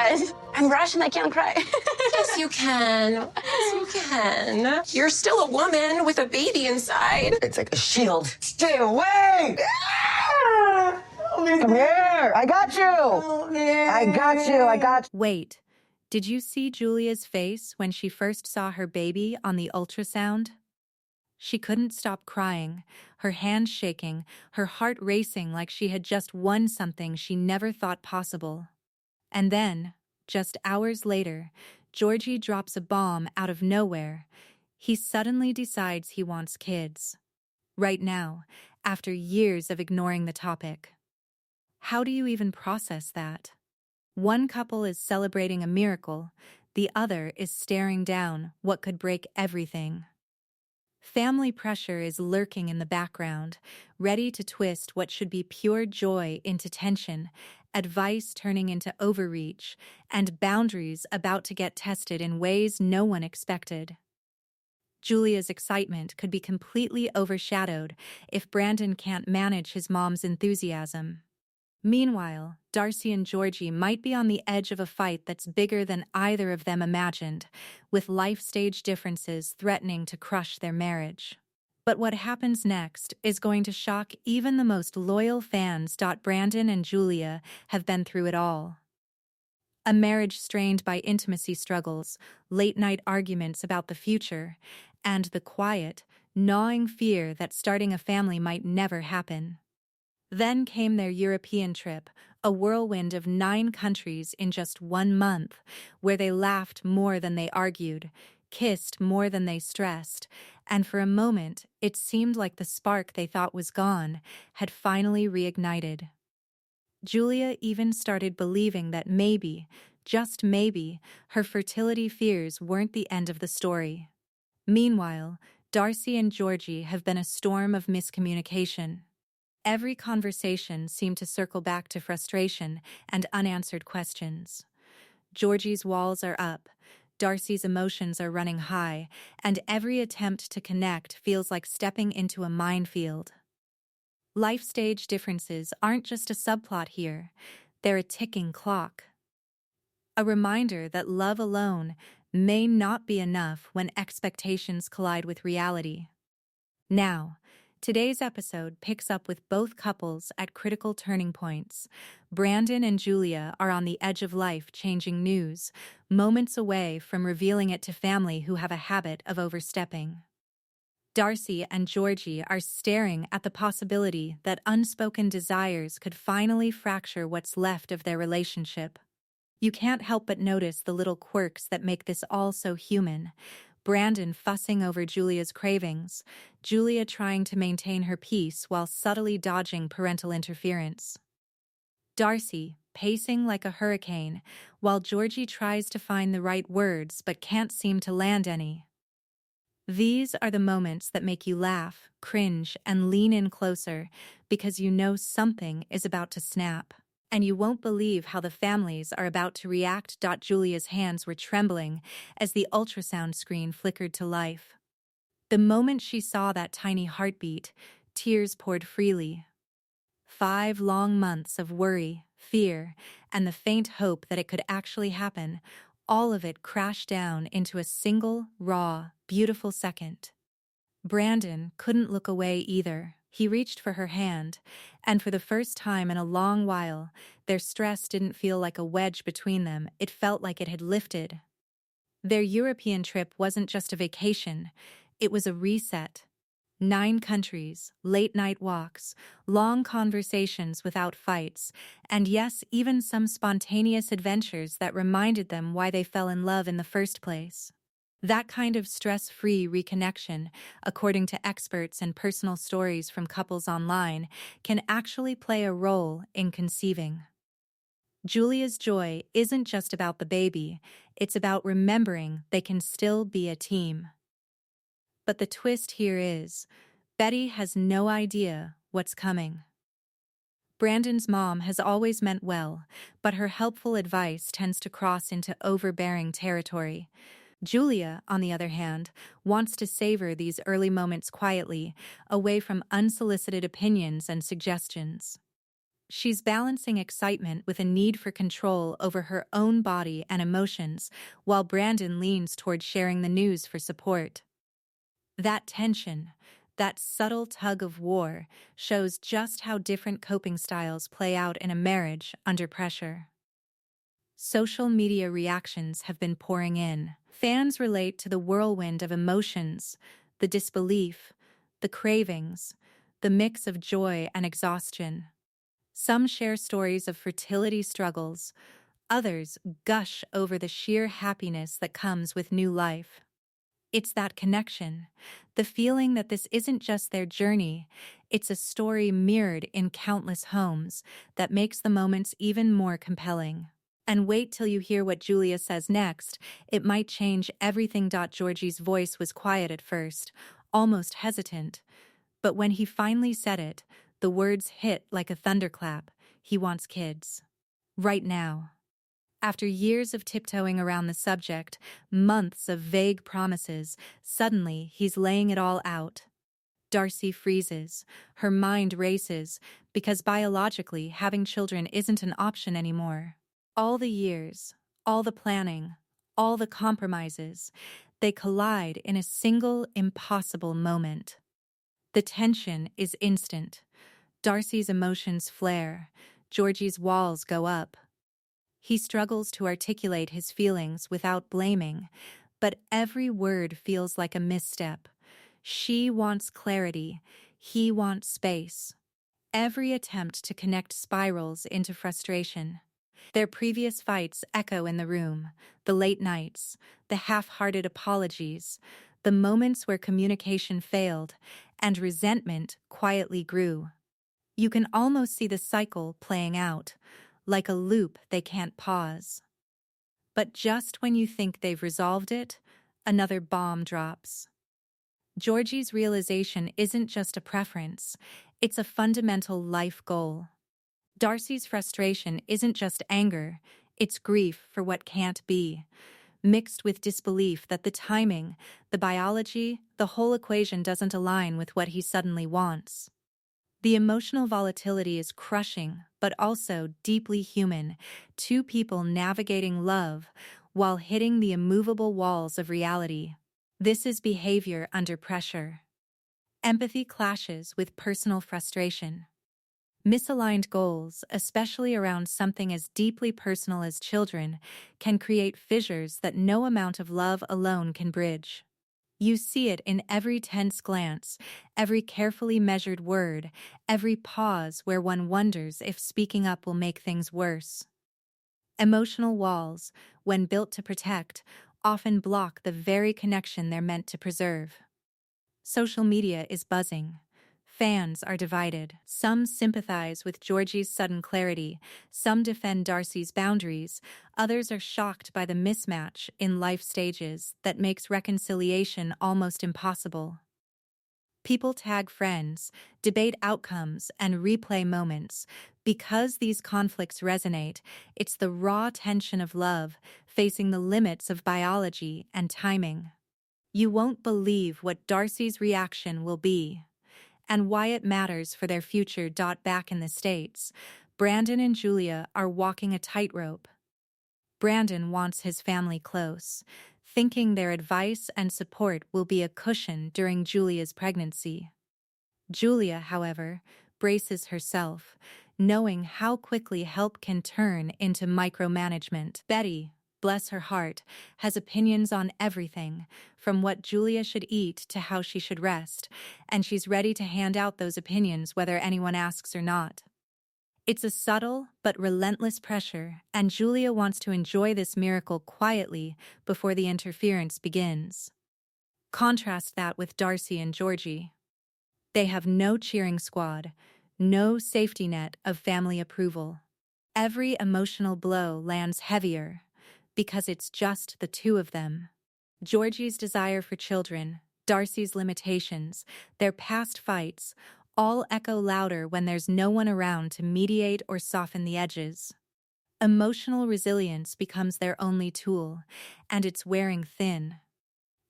God. I'm Russian. I can't cry. Yes, you can. Yes, you can. You're still a woman with a baby inside. It's like a shield. Stay away! Come here. I got you. I got you. I got you. Wait, did you see Julia's face when she first saw her baby on the ultrasound? She couldn't stop crying, her hands shaking, her heart racing like she had just won something she never thought possible. And then, just hours later, Georgie drops a bomb out of nowhere. He suddenly decides he wants kids. Right now, after years of ignoring the topic. How do you even process that? One couple is celebrating a miracle, the other is staring down what could break everything. Family pressure is lurking in the background, ready to twist what should be pure joy into tension, advice turning into overreach, and boundaries about to get tested in ways no one expected. Julia's excitement could be completely overshadowed if Brandon can't manage his mom's enthusiasm. Meanwhile, Darcy and Georgie might be on the edge of a fight that's bigger than either of them imagined, with life-stage differences threatening to crush their marriage. But what happens next is going to shock even the most loyal fans. Brandon and Julia have been through it all. A marriage strained by intimacy struggles, late-night arguments about the future, and the quiet, gnawing fear that starting a family might never happen. Then came their European trip, a whirlwind of 9 countries in just 1 month, where they laughed more than they argued, kissed more than they stressed, and for a moment it seemed like the spark they thought was gone had finally reignited. Julia even started believing that maybe, just maybe, her fertility fears weren't the end of the story. Meanwhile, Darcy and Georgie have been a storm of miscommunication. Every conversation seemed to circle back to frustration and unanswered questions. Georgie's walls are up, Darcy's emotions are running high, and every attempt to connect feels like stepping into a minefield. Life stage differences aren't just a subplot here, they're a ticking clock. A reminder that love alone may not be enough when expectations collide with reality. Now, today's episode picks up with both couples at critical turning points. Brandon and Julia are on the edge of life-changing news, moments away from revealing it to family who have a habit of overstepping. Darcy and Georgie are staring at the possibility that unspoken desires could finally fracture what's left of their relationship. You can't help but notice the little quirks that make this all so human. Brandon fussing over Julia's cravings, Julia trying to maintain her peace while subtly dodging parental interference. Darcy pacing like a hurricane, while Georgie tries to find the right words but can't seem to land any. These are the moments that make you laugh, cringe, and lean in closer because you know something is about to snap. And you won't believe how the families are about to react. Julia's hands were trembling as the ultrasound screen flickered to life. The moment she saw that tiny heartbeat, tears poured freely. 5 long months of worry, fear, and the faint hope that it could actually happen, all of it crashed down into a single, raw, beautiful second. Brandon couldn't look away either. He reached for her hand, and for the first time in a long while, their stress didn't feel like a wedge between them, it felt like it had lifted. Their European trip wasn't just a vacation, it was a reset. 9 countries, late-night walks, long conversations without fights, and yes, even some spontaneous adventures that reminded them why they fell in love in the first place. That kind of stress-free reconnection, according to experts and personal stories from couples online, can actually play a role in conceiving. Julia's joy isn't just about the baby, it's about remembering they can still be a team. But the twist here is, Betty has no idea what's coming. Brandon's mom has always meant well, but her helpful advice tends to cross into overbearing territory. Julia, on the other hand, wants to savor these early moments quietly, away from unsolicited opinions and suggestions. She's balancing excitement with a need for control over her own body and emotions, while Brandon leans toward sharing the news for support. That tension, that subtle tug of war, shows just how different coping styles play out in a marriage under pressure. Social media reactions have been pouring in. Fans relate to the whirlwind of emotions, the disbelief, the cravings, the mix of joy and exhaustion. Some share stories of fertility struggles, others gush over the sheer happiness that comes with new life. It's that connection, the feeling that this isn't just their journey, it's a story mirrored in countless homes, that makes the moments even more compelling. And wait till you hear what Julia says next. It might change everything. Georgie's voice was quiet at first, almost hesitant. But when he finally said it, the words hit like a thunderclap. He wants kids. Right now. After years of tiptoeing around the subject, months of vague promises, suddenly he's laying it all out. Darcy freezes. Her mind races, because biologically having children isn't an option anymore. All the years, all the planning, all the compromises, they collide in a single impossible moment. The tension is instant. Darcy's emotions flare. Georgie's walls go up. He struggles to articulate his feelings without blaming, but every word feels like a misstep. She wants clarity. He wants space. Every attempt to connect spirals into frustration. Their previous fights echo in the room, the late nights, the half-hearted apologies, the moments where communication failed and resentment quietly grew. You can almost see the cycle playing out, like a loop they can't pause. But just when you think they've resolved it, another bomb drops. Georgie's realization isn't just a preference, it's a fundamental life goal. Darcy's frustration isn't just anger, it's grief for what can't be, mixed with disbelief that the timing, the biology, the whole equation doesn't align with what he suddenly wants. The emotional volatility is crushing, but also deeply human, two people navigating love while hitting the immovable walls of reality. This is behavior under pressure. Empathy clashes with personal frustration. Misaligned goals, especially around something as deeply personal as children, can create fissures that no amount of love alone can bridge. You see it in every tense glance, every carefully measured word, every pause where one wonders if speaking up will make things worse. Emotional walls, when built to protect, often block the very connection they're meant to preserve. Social media is buzzing. Fans are divided. Some sympathize with Georgie's sudden clarity, some defend Darcy's boundaries, others are shocked by the mismatch in life stages that makes reconciliation almost impossible. People tag friends, debate outcomes, and replay moments. Because these conflicts resonate, it's the raw tension of love facing the limits of biology and timing. You won't believe what Darcy's reaction will be, and why it matters for their future. Back in the States, Brandon and Julia are walking a tightrope. Brandon wants his family close, thinking their advice and support will be a cushion during Julia's pregnancy. Julia, however, braces herself, knowing how quickly help can turn into micromanagement. Betty, bless her heart, has opinions on everything, from what Julia should eat to how she should rest, and she's ready to hand out those opinions whether anyone asks or not. It's a subtle but relentless pressure, and Julia wants to enjoy this miracle quietly before the interference begins. Contrast that with Darcy and Georgie. They have no cheering squad, no safety net of family approval. Every emotional blow lands heavier, because it's just the two of them. Georgie's desire for children, Darcy's limitations, their past fights, all echo louder when there's no one around to mediate or soften the edges. Emotional resilience becomes their only tool, and it's wearing thin.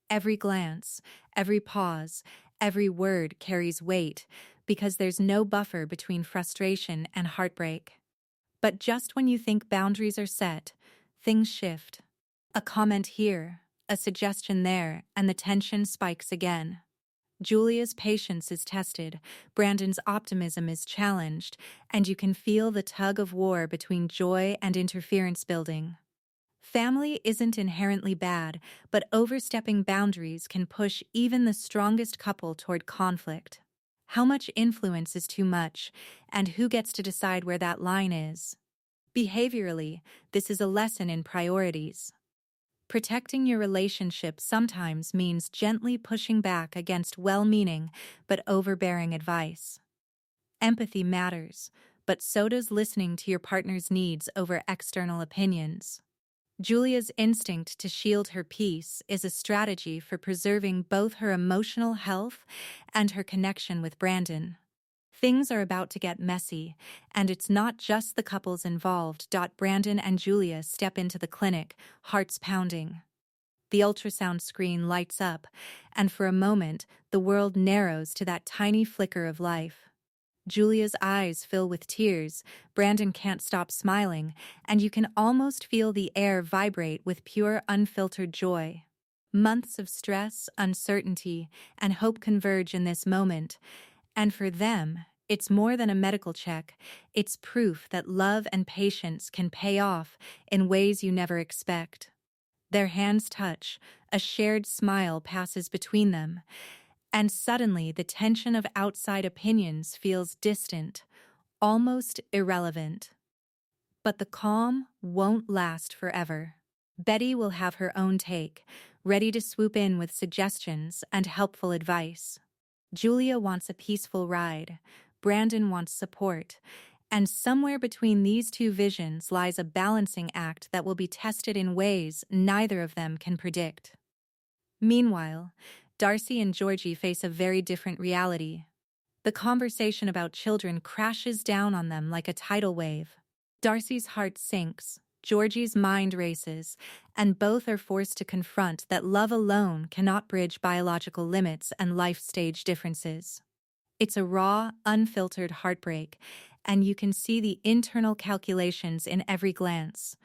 Every glance, every pause, every word carries weight, because there's no buffer between frustration and heartbreak. But just when you think boundaries are set, things shift. A comment here, a suggestion there, and the tension spikes again. Julia's patience is tested, Brandon's optimism is challenged, and you can feel the tug of war between joy and interference building. Family isn't inherently bad, but overstepping boundaries can push even the strongest couple toward conflict. How much influence is too much, and who gets to decide where that line is? Behaviorally, this is a lesson in priorities. Protecting your relationship sometimes means gently pushing back against well-meaning but overbearing advice. Empathy matters, but so does listening to your partner's needs over external opinions. Julia's instinct to shield her peace is a strategy for preserving both her emotional health and her connection with Brandon. Things are about to get messy, and it's not just the couples involved. Brandon and Julia step into the clinic, hearts pounding. The ultrasound screen lights up, and for a moment, the world narrows to that tiny flicker of life. Julia's eyes fill with tears, Brandon can't stop smiling, and you can almost feel the air vibrate with pure, unfiltered joy. Months of stress, uncertainty, and hope converge in this moment, and for them, it's more than a medical check, it's proof that love and patience can pay off in ways you never expect. Their hands touch, a shared smile passes between them, and suddenly the tension of outside opinions feels distant, almost irrelevant. But the calm won't last forever. Betty will have her own take, ready to swoop in with suggestions and helpful advice. Julia wants a peaceful ride, Brandon wants support, and somewhere between these two visions lies a balancing act that will be tested in ways neither of them can predict. Meanwhile, Darcy and Georgie face a very different reality. The conversation about children crashes down on them like a tidal wave. Darcy's heart sinks, Georgie's mind races, and both are forced to confront that love alone cannot bridge biological limits and life stage differences. It's a raw, unfiltered heartbreak, and you can see the internal calculations in every glance.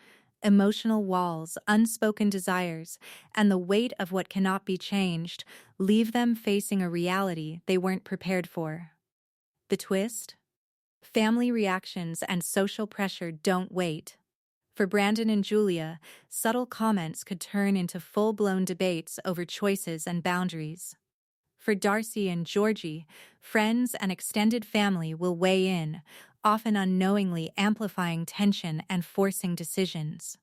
Emotional walls, unspoken desires, and the weight of what cannot be changed leave them facing a reality they weren't prepared for. The twist? Family reactions and social pressure don't wait. For Brandon and Julia, subtle comments could turn into full-blown debates over choices and boundaries. For Darcy and Georgie, friends and extended family will weigh in, often unknowingly amplifying tension and forcing decisions.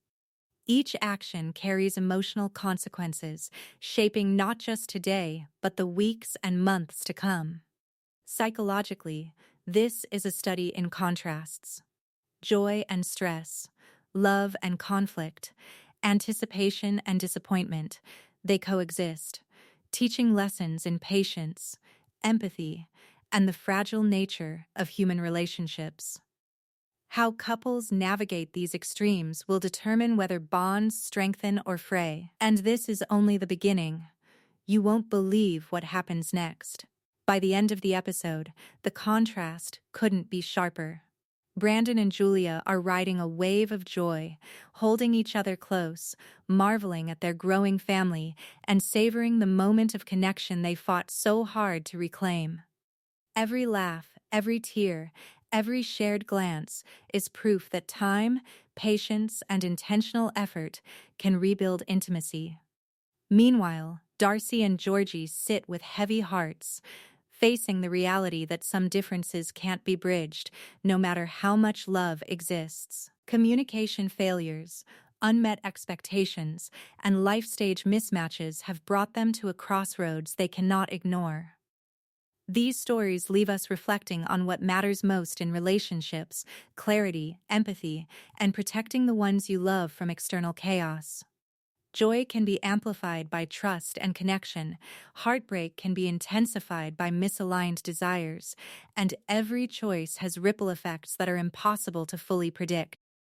Each action carries emotional consequences, shaping not just today, but the weeks and months to come. Psychologically, this is a study in contrasts. Joy and stress, love and conflict, anticipation and disappointment, they coexist, teaching lessons in patience, empathy, and the fragile nature of human relationships. How couples navigate these extremes will determine whether bonds strengthen or fray. And this is only the beginning. You won't believe what happens next. By the end of the episode, the contrast couldn't be sharper. Brandon and Julia are riding a wave of joy, holding each other close, marveling at their growing family, and savoring the moment of connection they fought so hard to reclaim. Every laugh, every tear, every shared glance is proof that time, patience, and intentional effort can rebuild intimacy. Meanwhile, Darcy and Georgie sit with heavy hearts, facing the reality that some differences can't be bridged, no matter how much love exists. Communication failures, unmet expectations, and life stage mismatches have brought them to a crossroads they cannot ignore. These stories leave us reflecting on what matters most in relationships: clarity, empathy, and protecting the ones you love from external chaos. Joy can be amplified by trust and connection, heartbreak can be intensified by misaligned desires, and every choice has ripple effects that are impossible to fully predict.